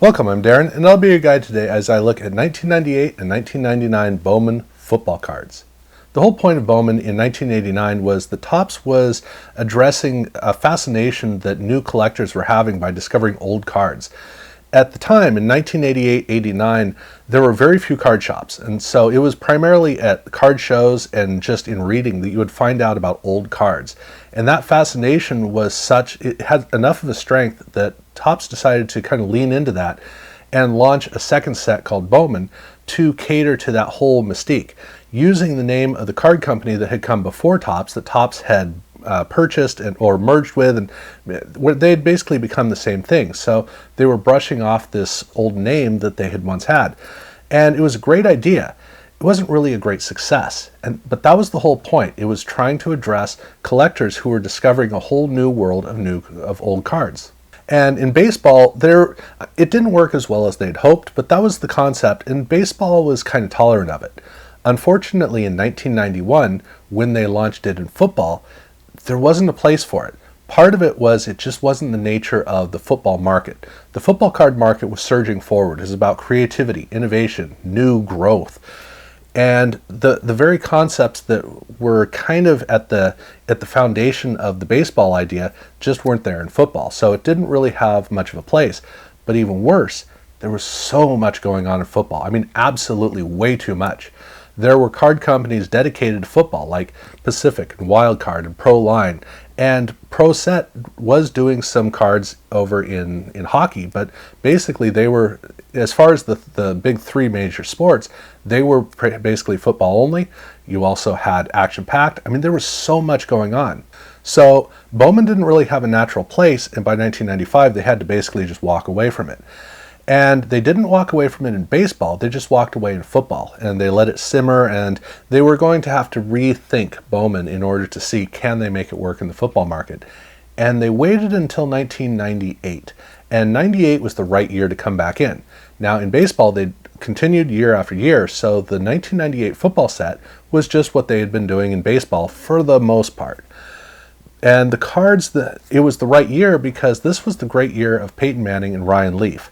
Welcome, I'm Darren, and I'll be your guide today as I look at 1998 and 1999 Bowman football cards. The whole point of Bowman in 1989 was that Topps was addressing a fascination that new collectors were having by discovering old cards. At the time, in 1988-89, there were very few card shops, and so it was primarily at card shows and just in reading that you would find out about old cards. And that fascination was such, it had enough of a strength that Topps decided to kind of lean into that and launch a second set called Bowman to cater to that whole mystique, using the name of the card company that had come before Topps, that Topps had purchased or merged with, and they had basically become the same thing. So they were brushing off this old name that they had once had. And it was a great idea. It wasn't really a great success, but that was the whole point. It was trying to address collectors who were discovering a whole new world of old cards. And in baseball, it didn't work as well as they'd hoped, but that was the concept, and baseball was kind of tolerant of it. Unfortunately, in 1991, when they launched it in football, there wasn't a place for it. Part of it was it just wasn't the nature of the football market. The football card market was surging forward. It was about creativity, innovation, new growth. And the very concepts that were kind of at the foundation of the baseball idea just weren't there in football. So it didn't really have much of a place. But even worse, there was so much going on in football. I mean, absolutely way too much. There were card companies dedicated to football like Pacific and Wildcard and Pro Line, and Pro Set was doing some cards over in hockey, but basically they were, as far as the big three major sports, they were basically football only. You also had action-packed. I mean, there was so much going on. So Bowman didn't really have a natural place, and by 1995 they had to basically just walk away from it. And they didn't walk away from it in baseball, they just walked away in football, and they let it simmer, and they were going to have to rethink Bowman in order to see, can they make it work in the football market? And they waited until 1998, and 98 was the right year to come back in. Now in baseball, they continued year after year, so the 1998 football set was just what they had been doing in baseball for the most part. And the cards, it was the right year because this was the great year of Peyton Manning and Ryan Leaf.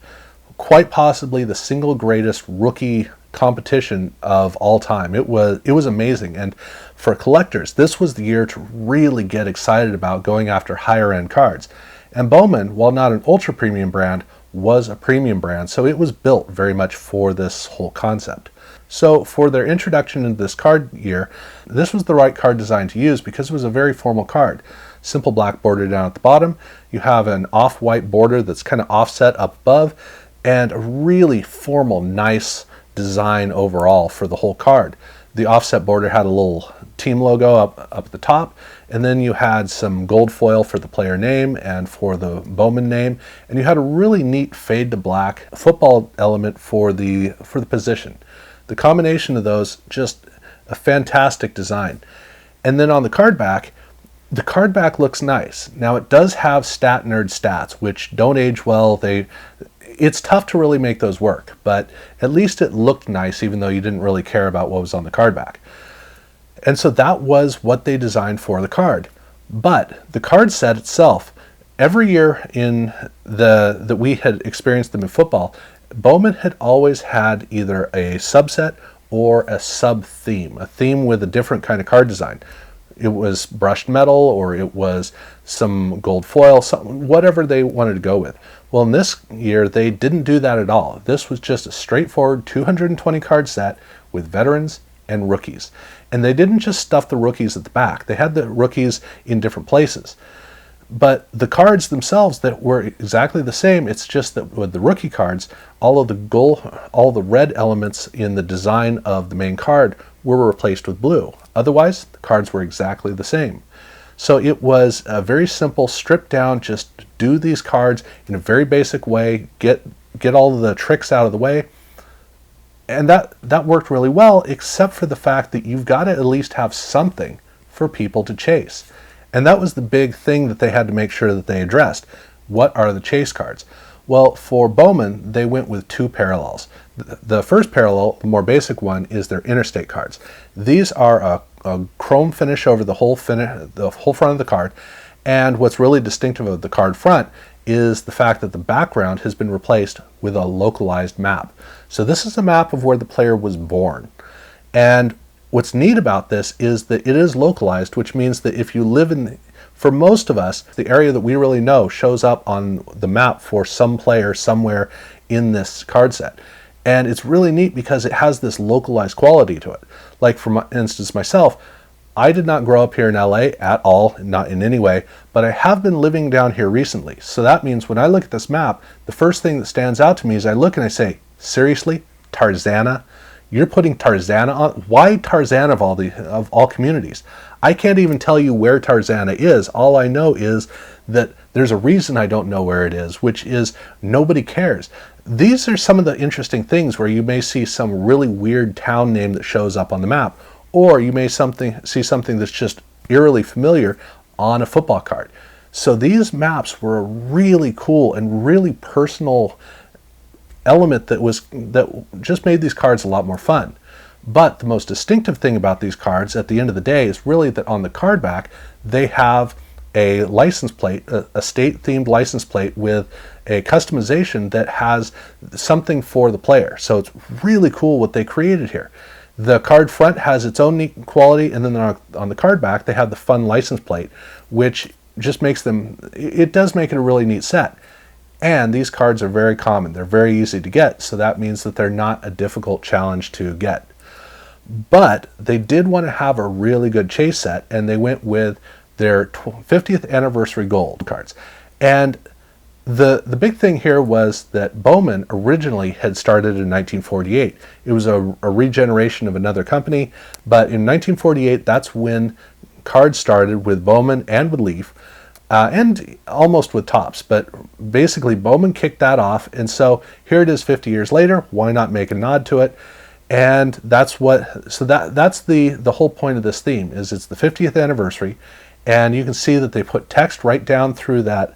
Quite possibly the single greatest rookie competition of all time. It was amazing, and for collectors, this was the year to really get excited about going after higher end cards. And Bowman, while not an ultra premium brand, was a premium brand, so it was built very much for this whole concept. So for their introduction into this card year, this was the right card design to use because it was a very formal card. Simple black border down at the bottom. You have an off-white border that's kind of offset up above, and a really formal, nice design overall for the whole card. The offset border had a little team logo up at the top, and then you had some gold foil for the player name and for the Bowman name, and you had a really neat fade to black football element for the position. The combination of those, just a fantastic design. And then on the card back looks nice. Now it does have stat nerd stats, which don't age well. It's tough to really make those work, but at least it looked nice even though you didn't really care about what was on the card back. And so that was what they designed for the card. But the card set itself, every year that we had experienced them in football, Bowman had always had either a subset or a sub-theme, a theme with a different kind of card design. It was brushed metal, or it was some gold foil, whatever they wanted to go with. Well, in this year, they didn't do that at all. This was just a straightforward 220 card set with veterans and rookies. And they didn't just stuff the rookies at the back. They had the rookies in different places. But the cards themselves that were exactly the same, it's just that with the rookie cards, all the red elements in the design of the main card were replaced with blue. Otherwise, the cards were exactly the same. So it was a very simple, stripped down, just do these cards in a very basic way, get all the tricks out of the way. And that worked really well, except for the fact that you've got to at least have something for people to chase. And that was the big thing that they had to make sure that they addressed. What are the chase cards? Well, for Bowman, they went with two parallels. The first parallel, the more basic one, is their Interstate Cards. These are a chrome finish over the whole front of the card, And what's really distinctive of the card front is the fact that the background has been replaced with a localized map. So this is a map of where the player was born. And what's neat about this is that it is localized, which means that if you live in, for most of us, the area that we really know shows up on the map for some player somewhere in this card set. And it's really neat because it has this localized quality to it. Like for instance, myself, I did not grow up here in LA at all, not in any way, but I have been living down here recently. So that means when I look at this map, the first thing that stands out to me is I look and I say, seriously, Tarzana? You're putting Tarzana on? Why Tarzana of all communities? I can't even tell you where Tarzana is. All I know is that there's a reason I don't know where it is, which is nobody cares. These are some of the interesting things where you may see some really weird town name that shows up on the map, or you may see something that's just eerily familiar on a football card. So these maps were a really cool and really personal element that just made these cards a lot more fun. But the most distinctive thing about these cards at the end of the day is really that on the card back they have a license plate, a state-themed license plate with a customization that has something for the player. So it's really cool what they created here. The card front has its own neat quality, and then on the card back they have the fun license plate, which just makes them, it does make it a really neat set. And these cards are very common. They're very easy to get, so that means that they're not a difficult challenge to get. But they did want to have a really good chase set, and they went with their 50th anniversary gold cards. And the big thing here was that Bowman originally had started in 1948. It was a regeneration of another company, but in 1948, that's when cards started with Bowman and with Leaf, and almost with Topps, but basically Bowman kicked that off, and so here it is 50 years later. Why not make a nod to it? And that's the whole point of this theme, is it's the 50th anniversary, and you can see that they put text right down through that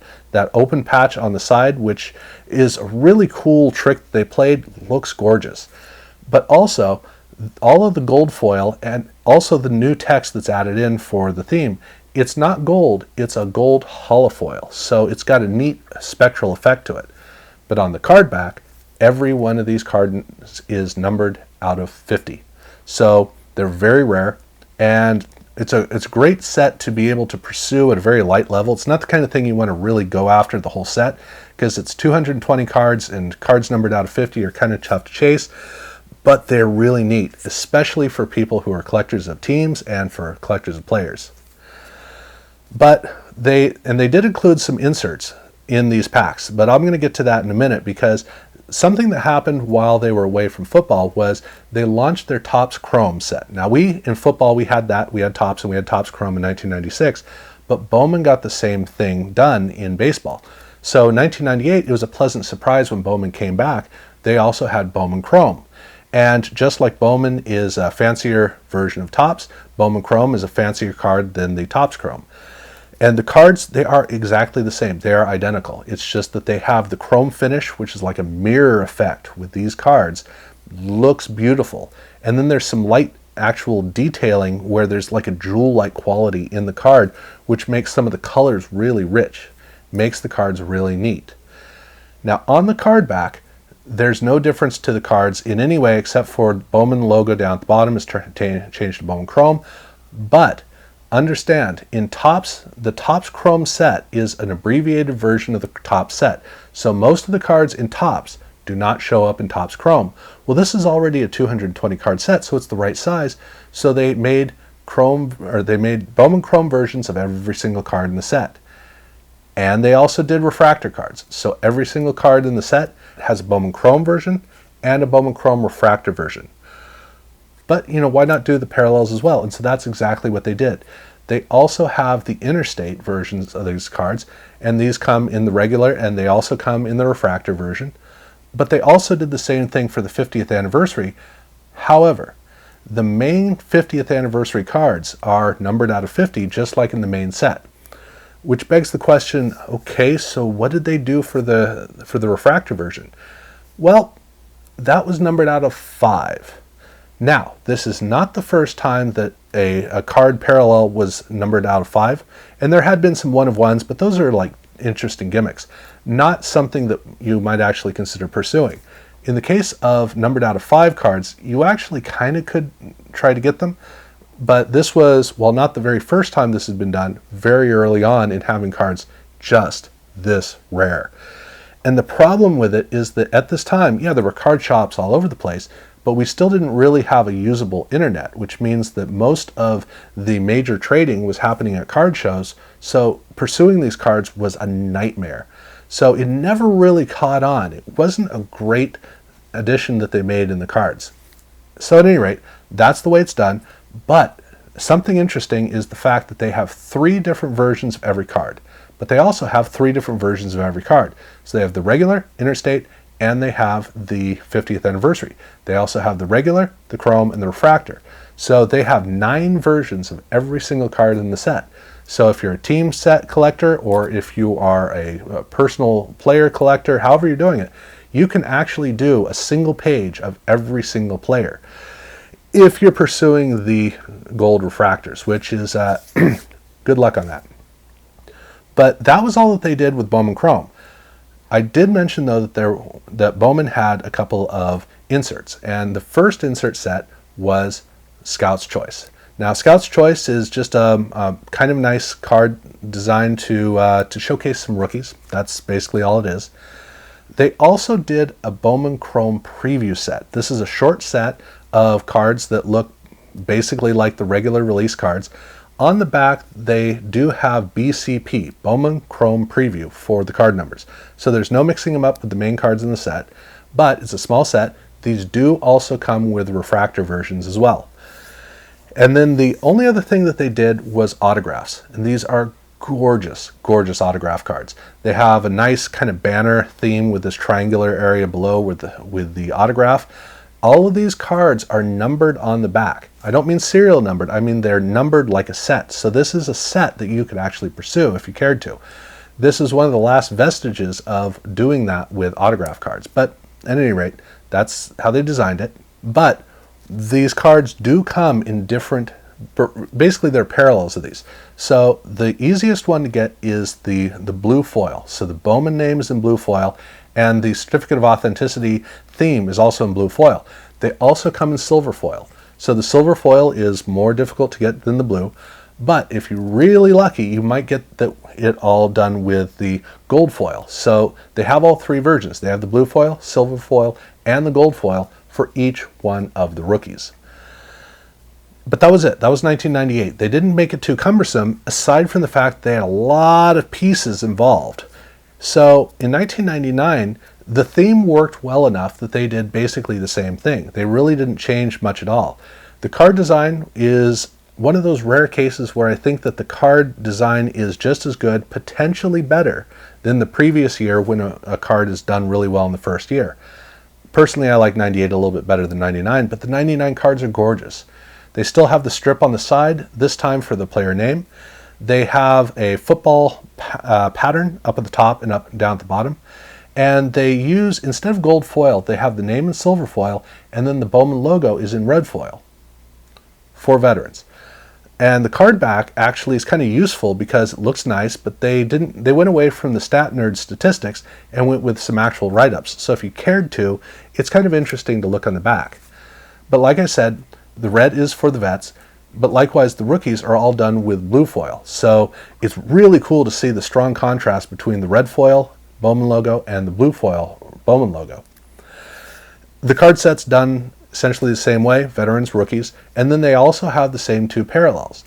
open patch on the side, which is a really cool trick that they played. Looks gorgeous. But also, all of the gold foil and also the new text that's added in for the theme, it's not gold, it's a gold holofoil. So it's got a neat spectral effect to it. But on the card back, every one of these cards is numbered out of 50. So they're very rare, and it's a great set to be able to pursue at a very light level. It's not the kind of thing you want to really go after the whole set, because it's 220 cards, and cards numbered out of 50 are kind of tough to chase. But they're really neat, especially for people who are collectors of teams and for collectors of players. But they did include some inserts in these packs, but I'm going to get to that in a minute, because something that happened while they were away from football was they launched their Topps Chrome set. Now in football we had Topps, and we had Topps Chrome in 1996, but Bowman got the same thing done in baseball. So in 1998 it was a pleasant surprise when Bowman came back. They also had Bowman Chrome. And just like Bowman is a fancier version of Topps, Bowman Chrome is a fancier card than the Topps Chrome. And the cards, they are exactly the same. They are identical. It's just that they have the chrome finish, which is like a mirror effect with these cards. Looks beautiful. And then there's some light actual detailing where there's like a jewel-like quality in the card, which makes some of the colors really rich. Makes the cards really neat. Now on the card back, there's no difference to the cards in any way except for Bowman logo down at the bottom is changed to Bowman Chrome. But understand, in Topps, the Topps Chrome set is an abbreviated version of the Topps set. So most of the cards in Topps do not show up in Topps Chrome. Well, this is already a 220 card set, so it's the right size. So they made Bowman Chrome versions of every single card in the set. And they also did refractor cards. So every single card in the set has a Bowman Chrome version and a Bowman Chrome refractor version. But, why not do the parallels as well? And so that's exactly what they did. They also have the Interstate versions of these cards, and these come in the regular, and they also come in the refractor version. But they also did the same thing for the 50th anniversary. However, the main 50th anniversary cards are numbered out of 50, just like in the main set. Which begs the question, okay, so what did they do for the refractor version? Well, that was numbered out of 5. Now, this is not the first time that a card parallel was numbered out of 5, and there had been some 1 of 1s, but those are like interesting gimmicks, not something that you might actually consider pursuing. In the case of numbered out of 5 cards, you actually kind of could try to get them, but this was, while not the very first time this has been done, very early on in having cards just this rare. And the problem with it is that at this time, yeah, there were card shops all over the place, but we still didn't really have a usable internet, which means that most of the major trading was happening at card shows, so pursuing these cards was a nightmare. So it never really caught on. It wasn't a great addition that they made in the cards. So at any rate, that's the way it's done, but something interesting is the fact that they have 3 different versions of every card, but they also have 3 different versions of every card. So they have the regular, Interstate, and they have the 50th anniversary. They also have the regular, the Chrome, and the Refractor. So they have 9 versions of every single card in the set. So if you're a team set collector, or if you are a personal player collector, however you're doing it, you can actually do a single page of every single player if you're pursuing the gold refractors, which is good luck on that. But that was all that they did with Bowman Chrome. I did mention, though, that Bowman had a couple of inserts, and the first insert set was Scout's Choice. Now, Scout's Choice is just a kind of nice card designed to showcase some rookies. That's basically all it is. They also did a Bowman Chrome preview set. This is a short set of cards that look basically like the regular release cards. On the back, they do have BCP, Bowman Chrome Preview, for the card numbers. So there's no mixing them up with the main cards in the set, but it's a small set. These do also come with refractor versions as well. And then the only other thing that they did was autographs. And these are gorgeous, gorgeous autograph cards. They have a nice kind of banner theme with this triangular area below with the autograph. All of these cards are numbered on the back. I don't mean serial numbered, I mean they're numbered like a set. So this is a set that you could actually pursue if you cared to. This is one of the last vestiges of doing that with autograph cards. But at any rate, that's how they designed it. But these cards do come in different, basically they're parallels of these. So the easiest one to get is the blue foil. So the Bowman name is in blue foil, and the certificate of authenticity theme is also in blue foil. They also come in silver foil. So the silver foil is more difficult to get than the blue, but if you're really lucky, you might get it all done with the gold foil. So they have all 3 versions. They have the blue foil, silver foil, and the gold foil for each one of the rookies. But that was it. That was 1998. They didn't make it too cumbersome, aside from the fact they had a lot of pieces involved. So in 1999, the theme worked well enough that they did basically the same thing. They really didn't change much at all. The card design is one of those rare cases where I think that the card design is just as good, potentially better, than the previous year when a card is done really well in the first year. Personally, I like 98 a little bit better than 99, but the 99 cards are gorgeous. They still have the strip on the side, this time for the player name. They have a football pattern up at the top and up and down at the bottom. And they use, instead of gold foil, they have the name in silver foil, and then the Bowman logo is in red foil for veterans. And the card back actually is kind of useful because it looks nice, but they went away from the stat nerd statistics and went with some actual write-ups. So if you cared to, it's kind of interesting to look on the back. But like I said, the red is for the vets, but likewise the rookies are all done with blue foil. So it's really cool to see the strong contrast between the red foil Bowman logo and the blue foil Bowman logo. The card set's done essentially the same way, veterans, rookies, and then they also have the same 2 parallels.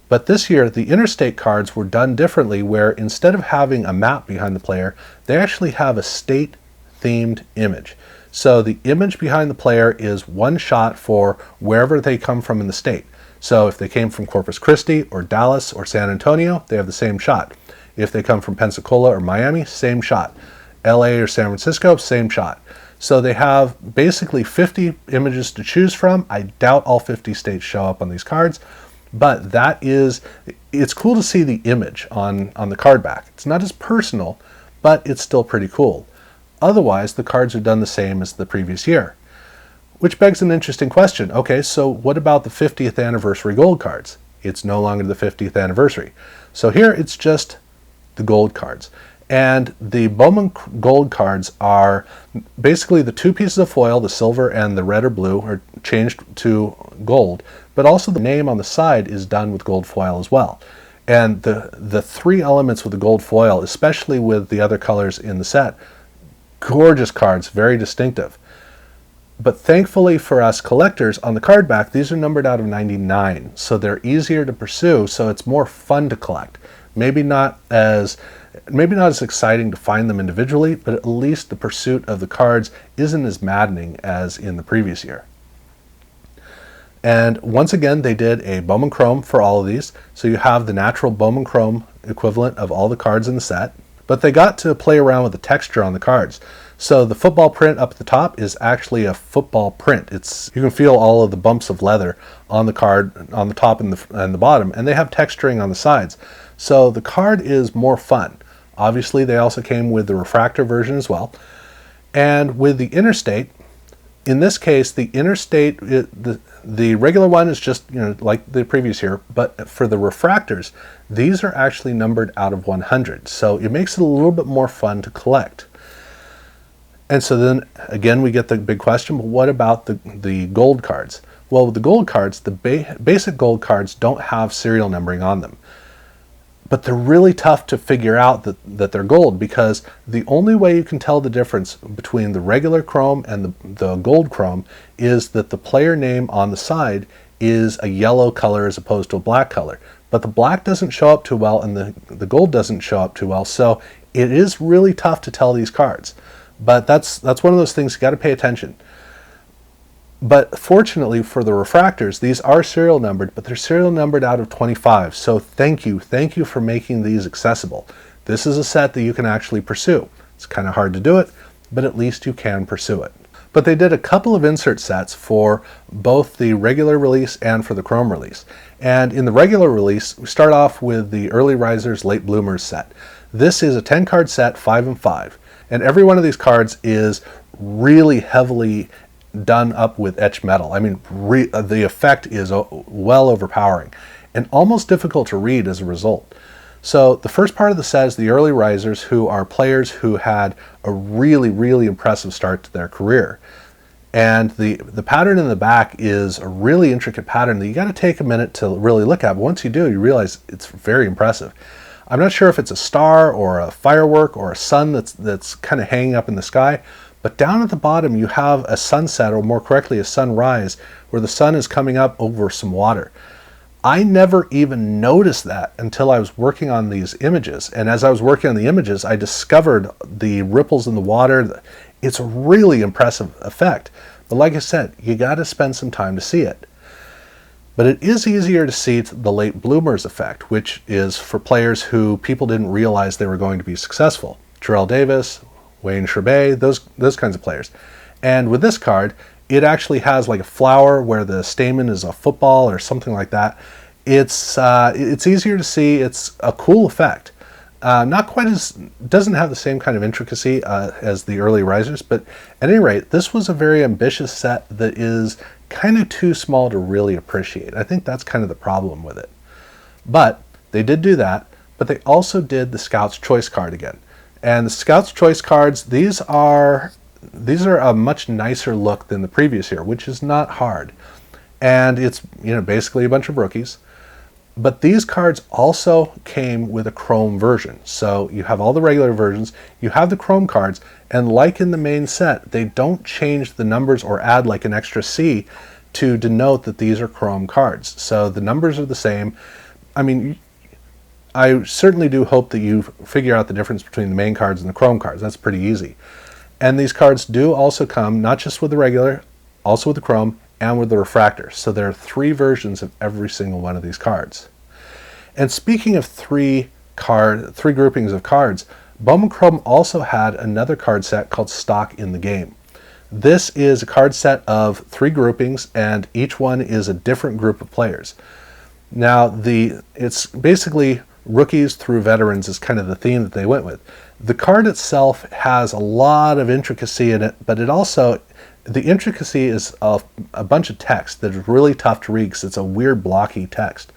But this year, the Interstate cards were done differently, where instead of having a map behind the player, they actually have a state-themed image. So the image behind the player is one shot for wherever they come from in the state. So if they came from Corpus Christi or Dallas or San Antonio, they have the same shot. If they come from Pensacola or Miami, same shot. LA or San Francisco, same shot. So they have basically 50 images to choose from. I doubt all 50 states show up on these cards, but it's cool to see the image on the card back. It's not as personal, but it's still pretty cool. Otherwise, the cards are done the same as the previous year. Which begs an interesting question. Okay, so what about the 50th anniversary gold cards? It's no longer the 50th anniversary. So here it's just the gold cards. And the Bowman gold cards are basically the two pieces of foil, the silver and the red or blue, are changed to gold, but also the name on the side is done with gold foil as well. And the three elements with the gold foil, especially with the other colors in the set, gorgeous cards, very distinctive. But thankfully for us collectors, on the card back, these are numbered out of 99, so they're easier to pursue, so it's more fun to collect. Maybe not as exciting to find them individually, but at least the pursuit of the cards isn't as maddening as in the previous year. And once again, they did a Bowman Chrome for all of these, so you have the natural Bowman Chrome equivalent of all the cards in the set, but they got to play around with the texture on the cards. So the football print up at the top is actually a football print. You can feel all of the bumps of leather on the card, on the top and the bottom, and they have texturing on the sides. So the card is more fun. Obviously, they also came with the refractor version as well. And with the Interstate, in this case, the Interstate, the regular one is just, like the previous year, but for the refractors, these are actually numbered out of 100. So it makes it a little bit more fun to collect. And so then, again, we get the big question, but what about the gold cards? Well, with the gold cards, the basic gold cards don't have serial numbering on them. But they're really tough to figure out that they're gold, because the only way you can tell the difference between the regular chrome and the gold chrome is that the player name on the side is a yellow color as opposed to a black color. But the black doesn't show up too well and the gold doesn't show up too well, so it is really tough to tell these cards. But that's one of those things you got to pay attention. But fortunately for the refractors, these are serial numbered, but they're serial numbered out of 25. So thank you for making these accessible. This is a set that you can actually pursue. It's kind of hard to do it, but at least you can pursue it. But they did a couple of insert sets for both the regular release and for the Chrome release. And in the regular release, we start off with the Early Risers, Late Bloomers set. This is a 10-card set, 5 and 5. And every one of these cards is really heavily done up with etched metal. I mean, the effect is well overpowering and almost difficult to read as a result. So the first part of the set is the Early Risers, who are players who had a really, really impressive start to their career. And the pattern in the back is a really intricate pattern that you got to take a minute to really look at. But once you do, you realize it's very impressive. I'm not sure if it's a star or a firework or a sun that's kind of hanging up in the sky, but down at the bottom you have a sunset, or more correctly a sunrise, where the sun is coming up over some water. I never even noticed that until I was working on these images, and as I was working on the images I discovered the ripples in the water. It's a really impressive effect, but like I said, you got to spend some time to see it. But it is easier to see the Late Bloomers effect, which is for players who people didn't realize they were going to be successful. Terrell Davis, Wayne Chrebet, those kinds of players. And with this card, it actually has like a flower where the stamen is a football or something like that. It's easier to see. It's a cool effect. Not quite doesn't have the same kind of intricacy as the Early Risers, but at any rate, this was a very ambitious set that is kind of too small to really appreciate. I think that's kind of the problem with it. But they did do that, but they also did the Scout's Choice card again. And the Scout's Choice cards, these are a much nicer look than the previous year, which is not hard. And it's, basically a bunch of rookies. But these cards also came with a Chrome version. So you have all the regular versions, you have the Chrome cards, and like in the main set, they don't change the numbers or add like an extra C to denote that these are Chrome cards. So the numbers are the same. I mean, I certainly do hope that you figure out the difference between the main cards and the Chrome cards. That's pretty easy. And these cards do also come not just with the regular, also with the Chrome, and with the refractor. So there are 3 versions of every single one of these cards. And speaking of three groupings of cards, Bowman Chrome also had another card set called Stock in the Game. This is a card set of 3 groupings, and each one is a different group of players. Now, it's basically rookies through veterans is kind of the theme that they went with. The card itself has a lot of intricacy in it, but it also, The intricacy is a bunch of text that is really tough to read because it's a weird blocky text.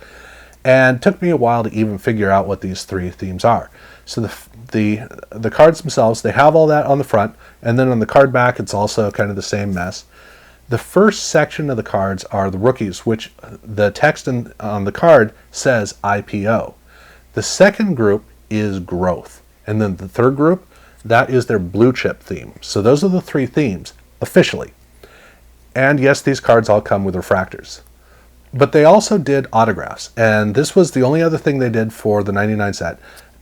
And it took me a while to even figure out what these three themes are. So the cards themselves, they have all that on the front, and then on the card back it's also kind of the same mess. The first section of the cards are the rookies, which the text on the card says IPO. The second group is growth. And then the third group, that is their blue chip theme. So those are the three themes, officially. And yes, these cards all come with refractors. But they also did autographs, and this was the only other thing they did for the 99 set.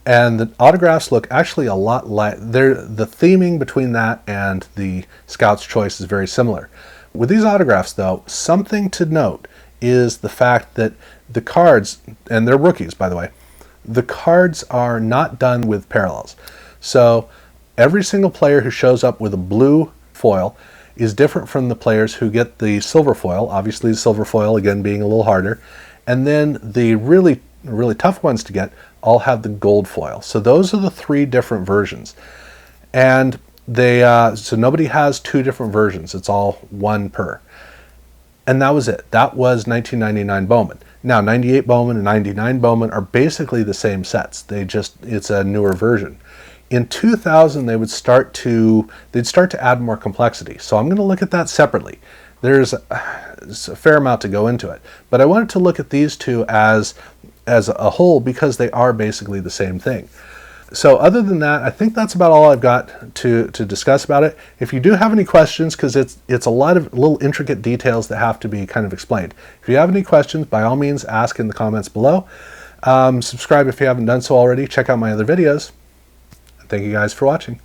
And the autographs look actually a lot like, the theming between that and the Scout's Choice is very similar. With these autographs though, something to note is the fact that the cards, and they're rookies by the way, the cards are not done with parallels. So every single player who shows up with a blue foil is different from the players who get the silver foil, obviously the silver foil again being a little harder, and then the really tough ones to get all have the gold foil. So those are the three different versions, and they so nobody has two different versions, it's all one per. And that was it. That was 1999 Bowman. Now 98 Bowman and 99 Bowman are basically the same sets, it's a newer version. In 2000, they'd start to add more complexity. So I'm going to look at that separately. There's a fair amount to go into it, but I wanted to look at these two as a whole because they are basically the same thing. So other than that, I think that's about all I've got to discuss about it. If you do have any questions, because it's a lot of little intricate details that have to be kind of explained. If you have any questions, by all means, ask in the comments below. Subscribe if you haven't done so already. Check out my other videos. Thank you guys for watching.